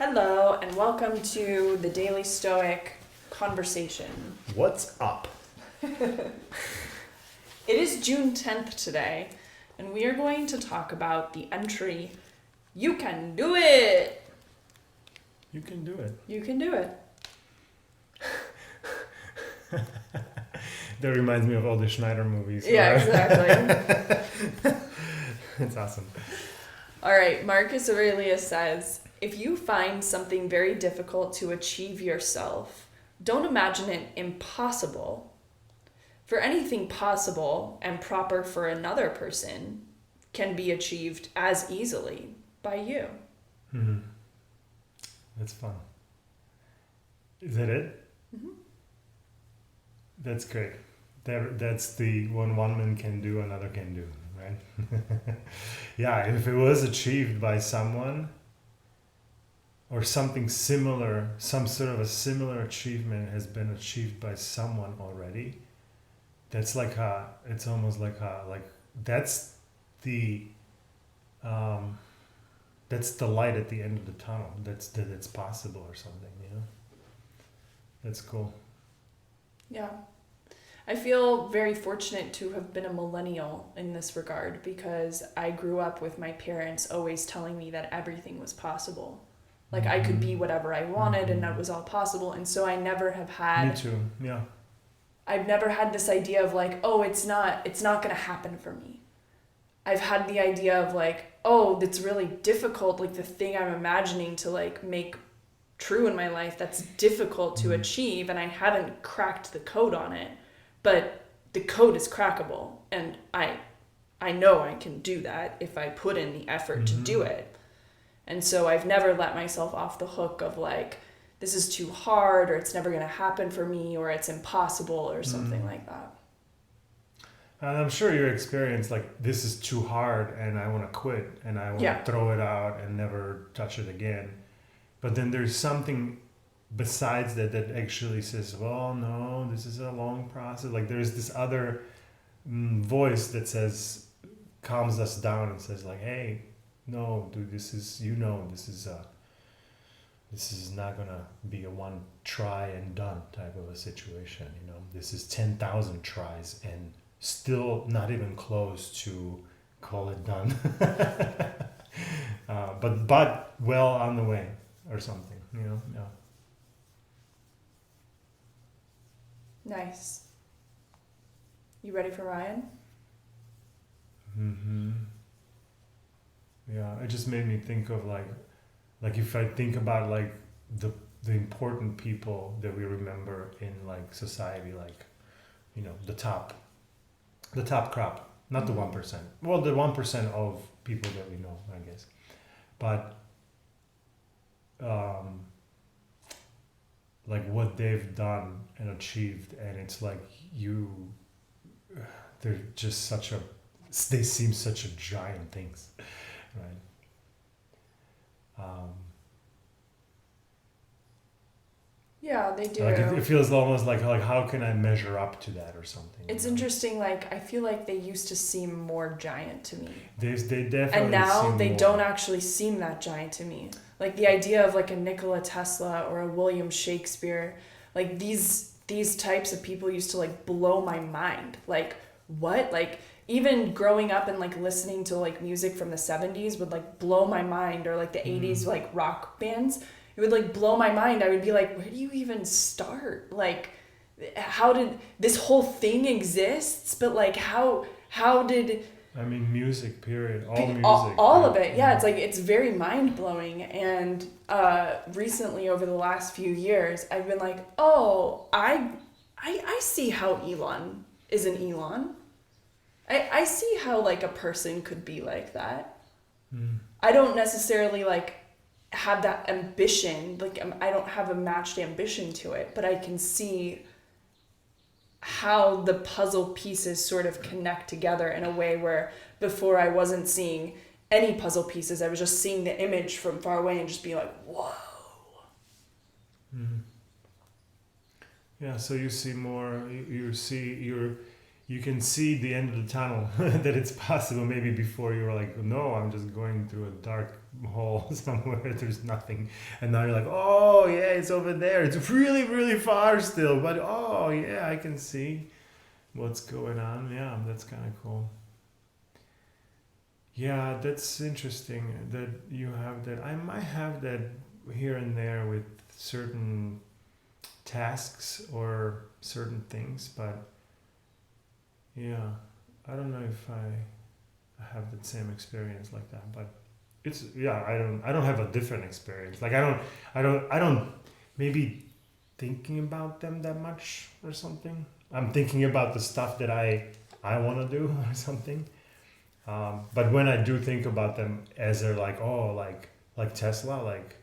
Hello, and welcome to the Daily Stoic conversation. What's up? It is June 10th today, and we are going to talk about the entry, You Can Do It! You can do it. You can do it. That reminds me of all the Schneider movies. Yeah, right? exactly. It's awesome. All right, Marcus Aurelius says, if you find something very difficult to achieve yourself, don't imagine it impossible. For anything possible and proper for another person can be achieved as easily by you. Mm-hmm. That's fun. Is that it? Mm-hmm. That's great. That's the one man can do, another can do, right? Yeah, if it was achieved by someone or something similar, some sort of a similar achievement has been achieved by someone already, that's like it's almost like that's the light at the end of the tunnel. That it's possible or something, you know? That's cool. Yeah. I feel very fortunate to have been a millennial in this regard because I grew up with my parents always telling me that everything was possible. Like I could be whatever I wanted and that was all possible. And so I never have had... Me too, yeah. I've never had this idea of like, oh, it's not going to happen for me. I've had the idea of like, oh, that's really difficult. Like the thing I'm imagining to like make true in my life, that's difficult to achieve. And I haven't cracked the code on it, but the code is crackable. And I know I can do that if I put in the effort to do it. And so I've never let myself off the hook of like, this is too hard or it's never going to happen for me or it's impossible or something like that. And I'm sure your experience, like, this is too hard and I want to quit and I want to throw it out and never touch it again. But then there's something besides that actually says, well, no, this is a long process. Like there's this other voice that says, calms us down and says like, hey, no, dude, this is not gonna be a one try and done type of a situation. You know, this is 10,000 tries and still not even close to call it done. But well on the way or something. You know, yeah. Nice. You ready for Ryan? Mm-hmm. Yeah, it just made me think of like if I think about like the important people that we remember in like society, like, you know, the top crop, not the 1%. Well, the 1% of people that we know, I guess. But like what they've done and achieved, and it's like they're just they seem such a giant things. Right. Yeah, they do. Like it feels almost like how can I measure up to that or something? It's interesting. Like I feel like they used to seem more giant to me. They definitely. And now they more. don't actually seem that giant to me. Like the idea of like a Nikola Tesla or a William Shakespeare, like these types of people used to like blow my mind. Like what? Like even growing up and like listening to like music from the 70s would like blow my mind, or like the 80s like rock bands, it would like blow my mind. I would be like, where do you even start? Like how did this whole thing exists? But like how did music, period. Music. All of it. Yeah, it's like it's very mind blowing. And recently over the last few years I've been like, oh, I see how Elon is an Elon. I see how like a person could be like that. I don't necessarily like have that ambition. Like I don't have a matched ambition to it, but I can see how the puzzle pieces sort of connect together in a way where before I wasn't seeing any puzzle pieces. I was just seeing the image from far away and just being like, whoa. Yeah, so you see more, you can see the end of the tunnel, that it's possible maybe before you were like, no, I'm just going through a dark hole somewhere, there's nothing. And now you're like, oh yeah, it's over there. It's really, really far still, but oh yeah, I can see what's going on. Yeah, that's kind of cool. Yeah, that's interesting that you have that. I might have that here and there with certain tasks or certain things, but yeah, I don't know if I have the same experience like that, but it's yeah, I don't have a different experience. Like I don't maybe thinking about them that much or something. I'm thinking about the stuff that I want to do or something. But when I do think about them as they're like, oh, like Tesla, like,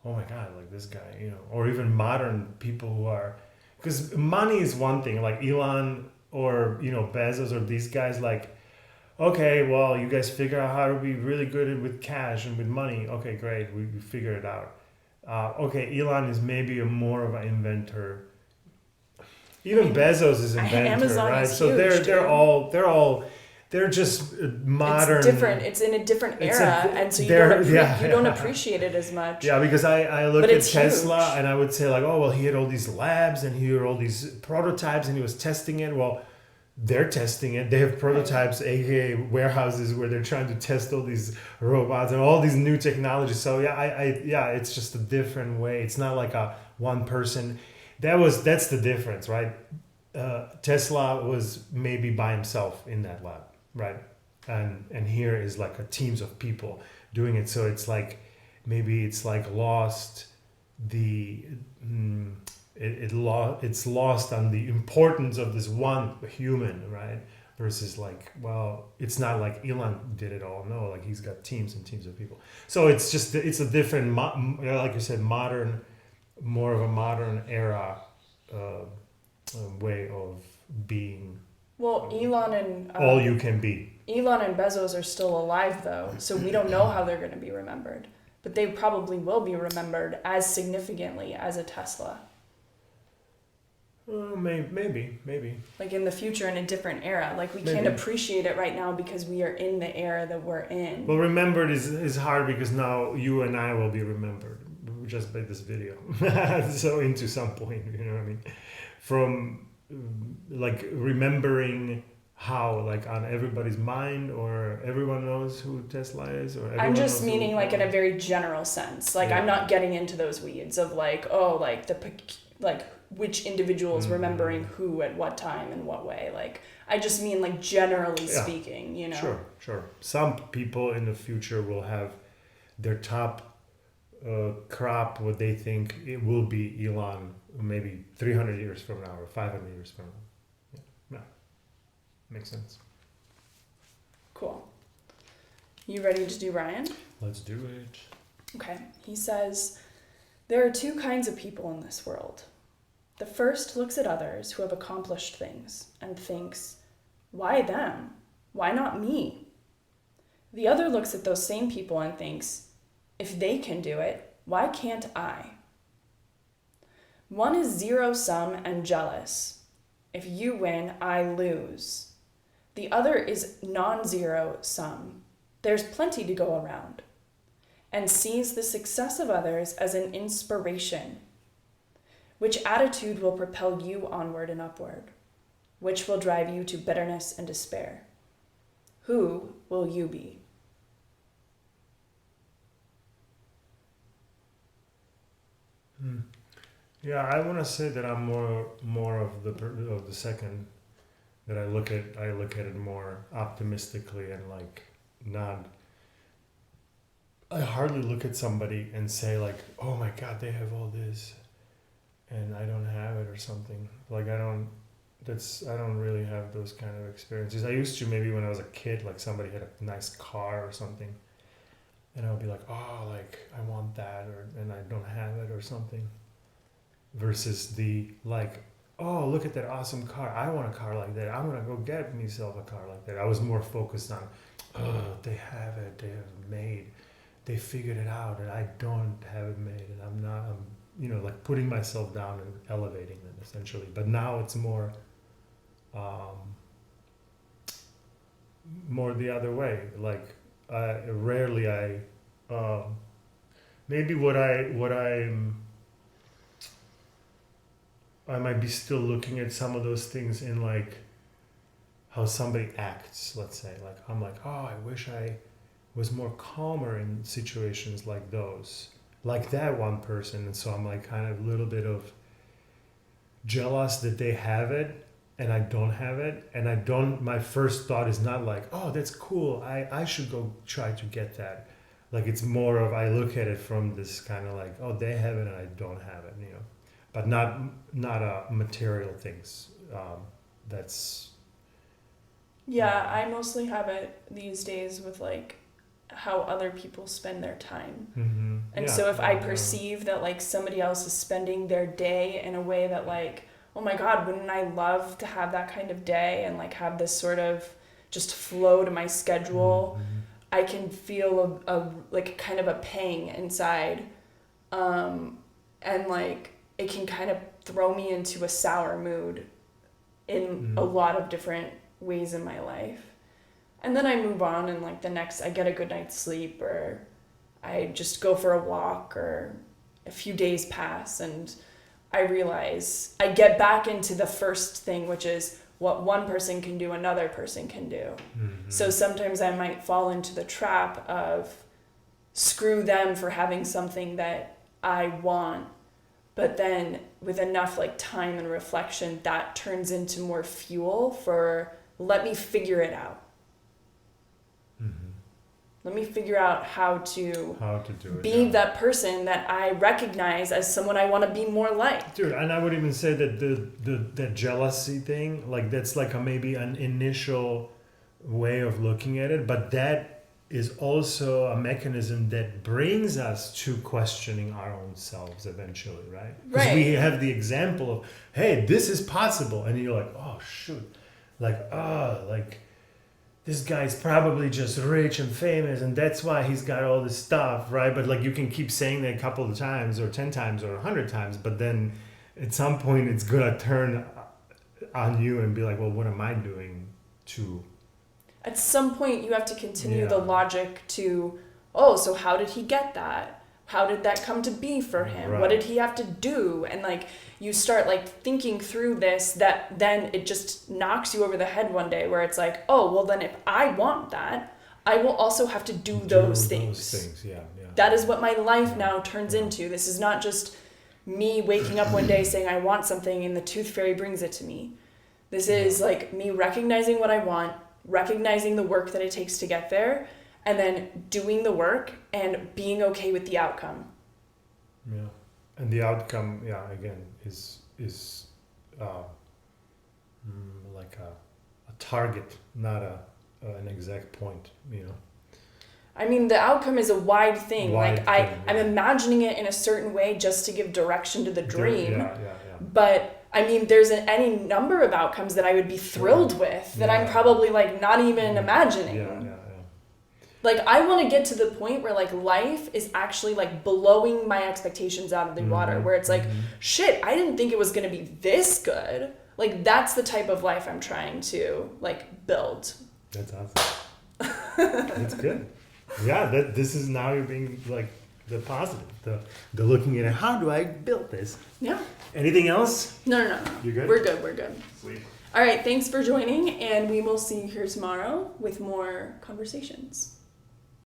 oh my God, like this guy, you know, or even modern people who are, because money is one thing, like Elon or, you know, Bezos or these guys, like, okay, well, you guys figure out how to be really good with cash and with money. Okay, great, we figured it out. Okay, Elon is maybe a more of an inventor. Even Bezos is an inventor, Amazon right? is So huge, they're just modern. It's different. It's in a different era, and so you don't appreciate it as much. Yeah, because I look at Tesla huge. and I would say like, oh well, he had all these labs and he had all these prototypes and he was testing it. Well, they're testing it. They have prototypes, aka warehouses, where they're trying to test all these robots and all these new technologies. So yeah, it's just a different way. It's not like a one person. That's the difference, right? Tesla was maybe by himself in that lab, right? And here is like a teams of people doing it. So it's like maybe it's like lost the it's lost on the importance of this one human, right? Versus like, well, it's not like Elon did it all. No, like he's got teams and teams of people. So it's a different, like you said, more of a modern era way of being. Well, Elon and all you can be. Elon and Bezos are still alive though, so we don't know how they're going to be remembered. But they probably will be remembered as significantly as a Tesla. Maybe. Like in the future, in a different era. Like we can't appreciate it right now because we are in the era that we're in. Well, remembered is hard because now you and I will be remembered just by this video. So into some point, you know what I mean? From like remembering how, like on everybody's mind, or everyone knows who Tesla is, or I'm just meaning like in a very general sense. Like I'm not getting into those weeds of like, oh, like which individuals remembering who at what time and what way. Like I just mean like generally speaking, you know. Sure. Some people in the future will have their top crop, what they think it will be Elon, maybe 300 years from now or 500 years from now. Yeah. Makes sense. Cool. You ready to do Ryan? Let's do it. Okay. He says, there are two kinds of people in this world. The first looks at others who have accomplished things and thinks, why them? Why not me? The other looks at those same people and thinks, if they can do it, why can't I? One is zero-sum and jealous. If you win, I lose. The other is non-zero sum. There's plenty to go around. And sees the success of others as an inspiration. Which attitude will propel you onward and upward? Which will drive you to bitterness and despair? Who will you be? Yeah, I want to say that I'm more of the second. That I look at it more optimistically and like not. I hardly look at somebody and say like, oh my God, they have all this, and I don't have it or something. Like I don't really have those kind of experiences. I used to maybe when I was a kid, like somebody had a nice car or something, and I would be like, oh, like I want that, and I don't have it or something. Versus the like, oh, look at that awesome car. I want a car like that. I'm gonna go get myself a car like that. I was more focused on, oh, they have it. They have it made. They figured it out, and I don't have it made, and I'm not. I'm, like putting myself down and elevating them essentially. But now it's more, more the other way. Like rarely maybe I might be still looking at some of those things in like how somebody acts, let's say. Like I'm like, oh, I wish I was more calmer in situations like those, like that one person. And so I'm like kind of a little bit of jealous that they have it and I don't have it. And my first thought is not like, oh, that's cool, I should go try to get that. Like it's more of, I look at it from this kind of like, oh, they have it and I don't have it, but not material things. That's Yeah, I mostly have it these days with like how other people spend their time. mm-hmm. And so if I perceive that like somebody else is spending their day in a way that like, oh my God, wouldn't I love to have that kind of day and like have this sort of just flow to my schedule, mm-hmm. I can feel a like kind of a pang inside. And like it can kind of throw me into a sour mood in a lot of different ways in my life. And then I move on and like I get a good night's sleep, or I just go for a walk, or a few days pass and I realize I get back into the first thing, which is what one person can do, another person can do. Mm-hmm. So sometimes I might fall into the trap of screw them for having something that I want. But then with enough like time and reflection, that turns into more fuel for let me figure it out. Mm-hmm. Let me figure out how to do it. Be that person that I recognize as someone I want to be more like. Dude, and I would even say that the jealousy thing, like that's like maybe an initial way of looking at it, but that is also a mechanism that brings us to questioning our own selves eventually, right? Because we have the example of, hey, this is possible, and you're like, oh shoot, like this guy's probably just rich and famous and that's why he's got all this stuff, right? But like you can keep saying that a couple of times or 10 times or 100 times, but then at some point it's gonna turn on you and be like, well, what am I doing to... At some point you have to continue the logic to, oh, so how did he get that? How did that come to be for him? Right. What did he have to do? And like you start like thinking through this, that then it just knocks you over the head one day where it's like, oh, well then if I want that, I will also have to do those things. Yeah. That is what my life now turns into. This is not just me waking up one day saying I want something and the tooth fairy brings it to me. This is like me recognizing what I want, recognizing the work that it takes to get there, and then doing the work and being okay with the outcome. Yeah. And the outcome, again, is like a target, not an exact point, I mean, the outcome is a wide thing. I'm imagining it in a certain way just to give direction to the dream. Yeah. But I mean, there's any number of outcomes that I would be thrilled with that I'm probably like not even imagining. Yeah. Like I want to get to the point where like life is actually like blowing my expectations out of the water, where it's like, shit, I didn't think it was going to be this good. Like that's the type of life I'm trying to like build. That's awesome. That's good. Yeah, this is now you're being like the positive, the looking at it. How do I build this? Yeah. Anything else? No. You good? We're good. Sweet. All right, thanks for joining, and we will see you here tomorrow with more conversations.